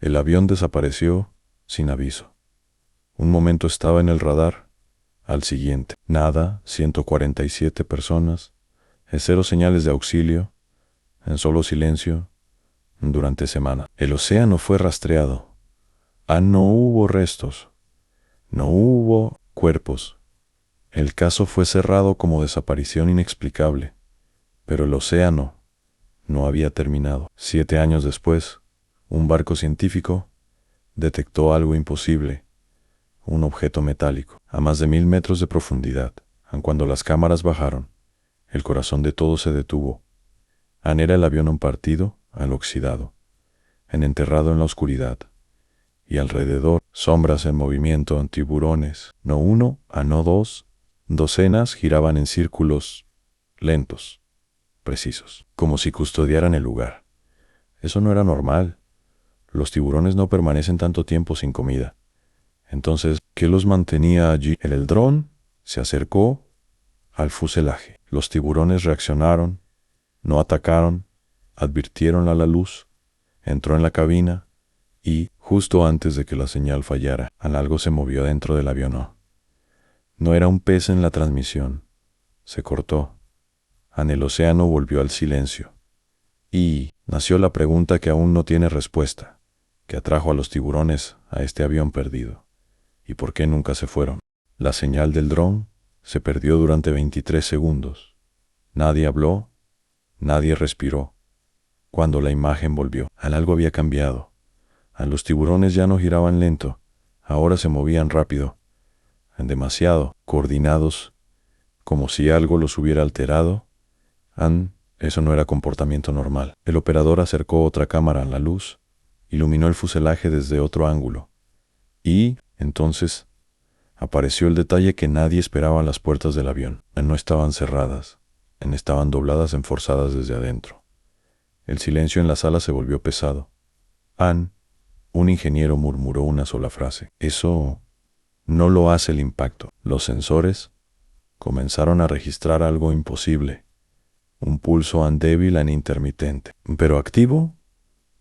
El avión desapareció sin aviso. Un momento estaba en el radar, al siguiente, nada, 147 personas, cero señales de auxilio, en solo silencio, durante semanas. El océano fue rastreado. No hubo restos, no hubo cuerpos. El caso fue cerrado como desaparición inexplicable, pero el océano no había terminado. 7 años después, un barco científico detectó algo imposible, un objeto metálico, a más de 1000 metros de profundidad. Cuando las cámaras bajaron, el corazón de todos se detuvo. Era el avión partido, al oxidado, enterrado en la oscuridad, y alrededor, sombras en movimiento, tiburones, no uno, no dos, docenas giraban en círculos lentos, precisos, como si custodiaran el lugar. Eso no era normal. Los tiburones no permanecen tanto tiempo sin comida. Entonces, ¿qué los mantenía allí? El dron se acercó al fuselaje. Los tiburones reaccionaron, no atacaron, advirtieron a la luz, entró en la cabina y, justo antes de que la señal fallara, algo se movió dentro del avión. No era un pez en la transmisión. Se cortó. El océano volvió al silencio. Y nació la pregunta que aún no tiene respuesta, que atrajo a los tiburones a este avión perdido. ¿Y por qué nunca se fueron? La señal del dron se perdió durante 23 segundos. Nadie habló, nadie respiró. Cuando la imagen volvió, algo había cambiado. Los tiburones ya no giraban lento, ahora se movían rápido, demasiado coordinados, como si algo los hubiera alterado. Eso no era comportamiento normal. El operador acercó otra cámara a la luz, iluminó el fuselaje desde otro ángulo. Y, entonces, apareció el detalle que nadie esperaba: las puertas del avión. No estaban cerradas, estaban dobladas, forzadas desde adentro. El silencio en la sala se volvió pesado. Un ingeniero murmuró una sola frase: eso no lo hace el impacto. Los sensores comenzaron a registrar algo imposible. Un pulso débil e intermitente, pero activo.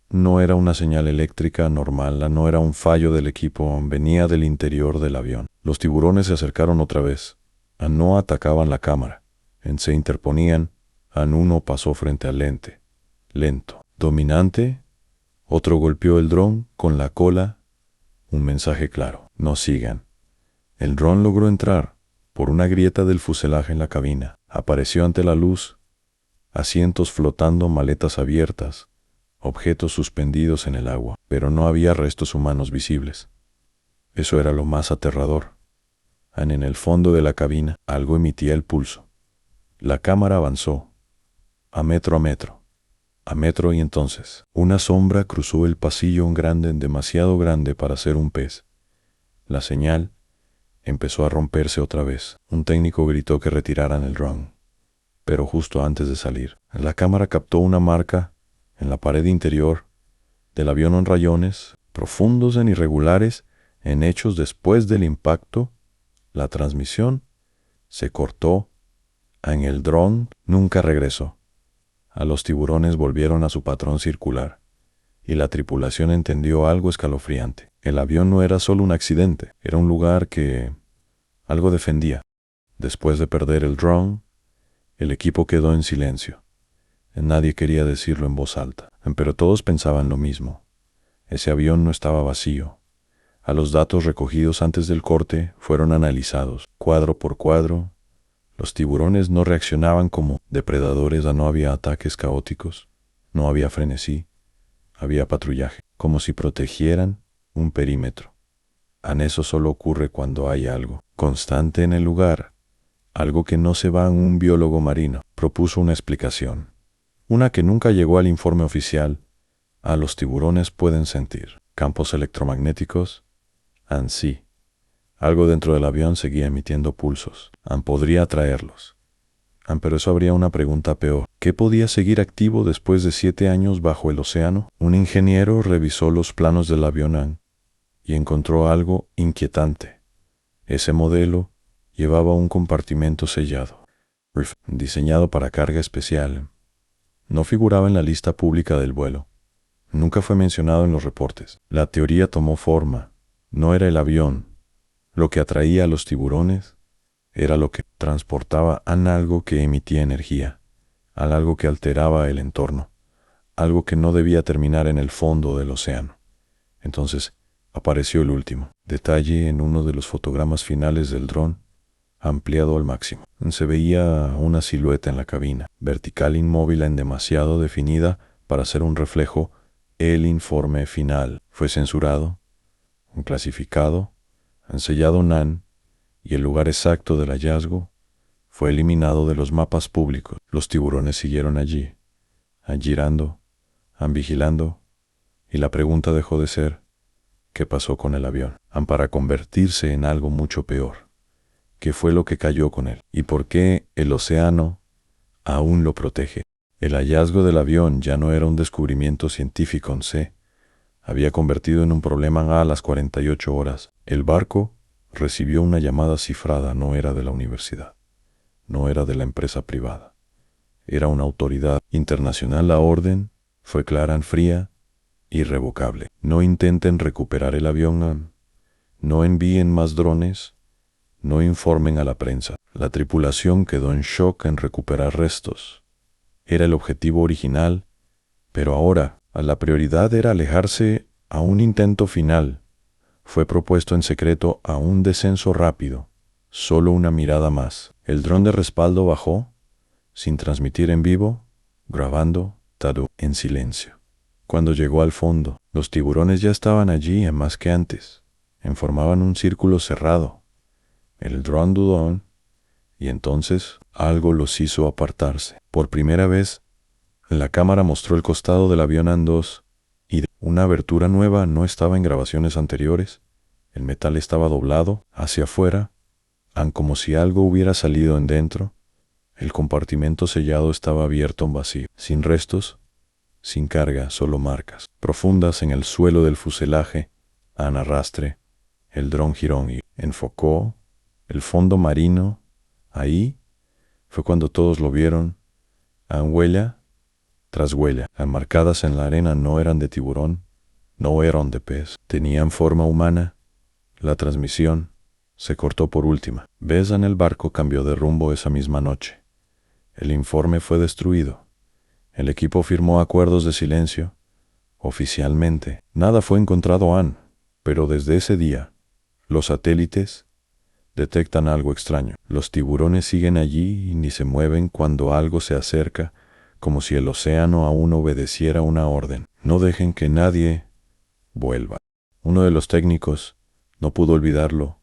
No era una señal eléctrica normal, no era un fallo del equipo, venía del interior del avión. Los tiburones se acercaron otra vez. No atacaban la cámara, se interponían. Uno pasó frente al lente, lento, dominante. Otro golpeó el dron con la cola. Un mensaje claro: no sigan. El dron logró entrar por una grieta del fuselaje en la cabina. Apareció ante la luz. Asientos flotando, maletas abiertas, objetos suspendidos en el agua, pero no había restos humanos visibles. Eso era lo más aterrador. En el fondo de la cabina, algo emitía el pulso. La cámara avanzó, a metro, y entonces, una sombra cruzó el pasillo, demasiado grande para ser un pez. La señal empezó a romperse otra vez. Un técnico gritó que retiraran el dron. Pero justo antes de salir, la cámara captó una marca en la pared interior del avión, en rayones profundos, irregulares, hechos después del impacto. La transmisión se cortó. El dron nunca regresó. Los tiburones volvieron a su patrón circular, y la tripulación entendió algo escalofriante. El avión no era solo un accidente, era un lugar que algo defendía. Después de perder el dron, el equipo quedó en silencio. Nadie quería decirlo en voz alta, pero todos pensaban lo mismo. Ese avión no estaba vacío. Los datos recogidos antes del corte fueron analizados, cuadro por cuadro. Los tiburones no reaccionaban como depredadores. No había ataques caóticos, no había frenesí, había patrullaje, como si protegieran un perímetro. Eso solo ocurre cuando hay algo constante en el lugar. Algo que no se va. Un biólogo marino propuso una explicación, una que nunca llegó al informe oficial. Los tiburones pueden sentir campos electromagnéticos. Sí. Algo dentro del avión seguía emitiendo pulsos. Podría atraerlos. Pero eso habría una pregunta peor. ¿Qué podía seguir activo después de 7 años bajo el océano? Un ingeniero revisó los planos del avión y encontró algo inquietante. Ese modelo llevaba un compartimento sellado, diseñado para carga especial. No figuraba en la lista pública del vuelo. Nunca fue mencionado en los reportes. La teoría tomó forma. No era el avión. Lo que atraía a los tiburones era lo que transportaba a algo que emitía energía, a algo que alteraba el entorno, algo que no debía terminar en el fondo del océano. Entonces apareció el último detalle en uno de los fotogramas finales del dron, ampliado al máximo. Se veía una silueta en la cabina, vertical, inmóvil, en demasiado definida para ser un reflejo. El informe final fue censurado, clasificado, sellado NAN, y el lugar exacto del hallazgo fue eliminado de los mapas públicos. Los tiburones siguieron allí, girando, vigilando, y la pregunta dejó de ser ¿qué pasó con el avión? Para convertirse en algo mucho peor. ¿Qué fue lo que cayó con él? ¿Y por qué el océano aún lo protege? El hallazgo del avión ya no era un descubrimiento científico en sí, había convertido en un problema a las 48 horas. El barco recibió una llamada cifrada, no era de la universidad, no era de la empresa privada, era una autoridad internacional. La orden fue clara, fría, irrevocable. No intenten recuperar el avión, no envíen más drones, no informen a la prensa. La tripulación quedó en shock en recuperar restos. Era el objetivo original, pero ahora la prioridad era alejarse a un intento final. Fue propuesto en secreto a un descenso rápido, solo una mirada más. El dron de respaldo bajó, sin transmitir en vivo, grabando, en silencio. Cuando llegó al fondo, los tiburones ya estaban allí más que antes, formaban un círculo cerrado. El dron dudó, y entonces algo los hizo apartarse. Por primera vez, la cámara mostró el costado del avión AN-2, y una abertura nueva no estaba en grabaciones anteriores. El metal estaba doblado hacia afuera, como si algo hubiera salido en dentro. El compartimento sellado estaba abierto en vacío, sin restos, sin carga, solo marcas profundas en el suelo del fuselaje. Arrastre. El dron giró y enfocó el fondo marino. Ahí fue cuando todos lo vieron. Huella tras huella, marcadas en la arena, no eran de tiburón, no eran de pez, tenían forma humana. La transmisión se cortó por última. En el barco cambió de rumbo esa misma noche. El informe fue destruido. El equipo firmó acuerdos de silencio. Oficialmente, nada fue encontrado pero desde ese día, los satélites detectan algo extraño. Los tiburones siguen allí y ni se mueven cuando algo se acerca, como si el océano aún obedeciera una orden. No dejen que nadie vuelva. Uno de los técnicos no pudo olvidarlo.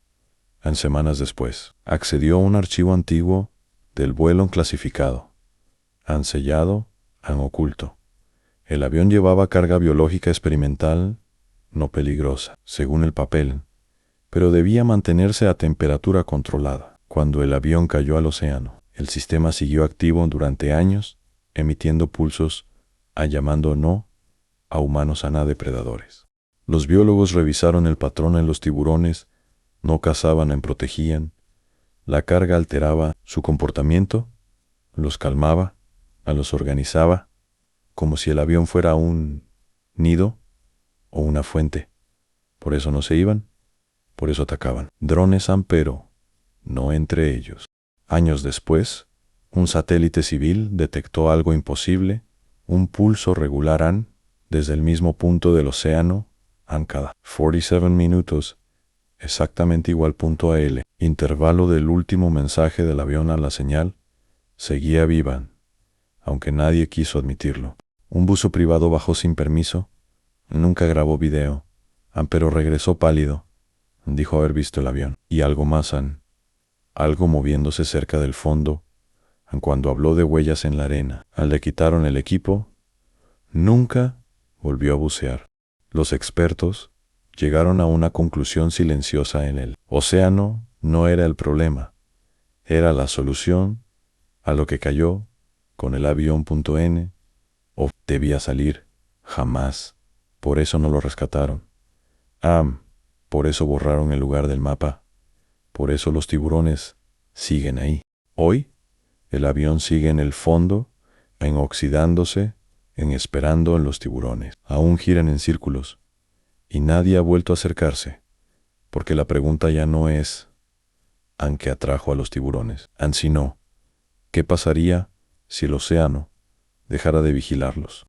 Semanas después, accedió a un archivo antiguo del vuelo clasificado. Sellado, oculto. El avión llevaba carga biológica experimental, no peligrosa, según el papel, pero debía mantenerse a temperatura controlada. Cuando el avión cayó al océano, el sistema siguió activo durante años, emitiendo pulsos, llamando no a humanos, a depredadores. Los biólogos revisaron el patrón en los tiburones, no cazaban, protegían. La carga alteraba su comportamiento, los calmaba, los organizaba, como si el avión fuera un nido o una fuente. Por eso no se iban, por eso atacaban. Drones, pero no entre ellos. Años después, un satélite civil detectó algo imposible, un pulso regular desde el mismo punto del océano, cada 47 minutos, exactamente igual punto AL, intervalo del último mensaje del avión a la señal, seguía viva, aunque nadie quiso admitirlo. Un buzo privado bajó sin permiso, nunca grabó video, pero regresó pálido, dijo haber visto el avión, y algo más, algo moviéndose cerca del fondo. Cuando habló de huellas en la arena, le quitaron el equipo, nunca volvió a bucear. Los expertos llegaron a una conclusión silenciosa: en el océano no era el problema, era la solución a lo que cayó con el avión. N o debía salir jamás. Por eso no lo rescataron. Por eso borraron el lugar del mapa. Por eso los tiburones siguen ahí. Hoy, el avión sigue en el fondo, oxidándose, en esperando en los tiburones. Aún giran en círculos y nadie ha vuelto a acercarse, porque la pregunta ya no es ¿an qué atrajo a los tiburones? Sino ¿qué pasaría si el océano dejara de vigilarlos?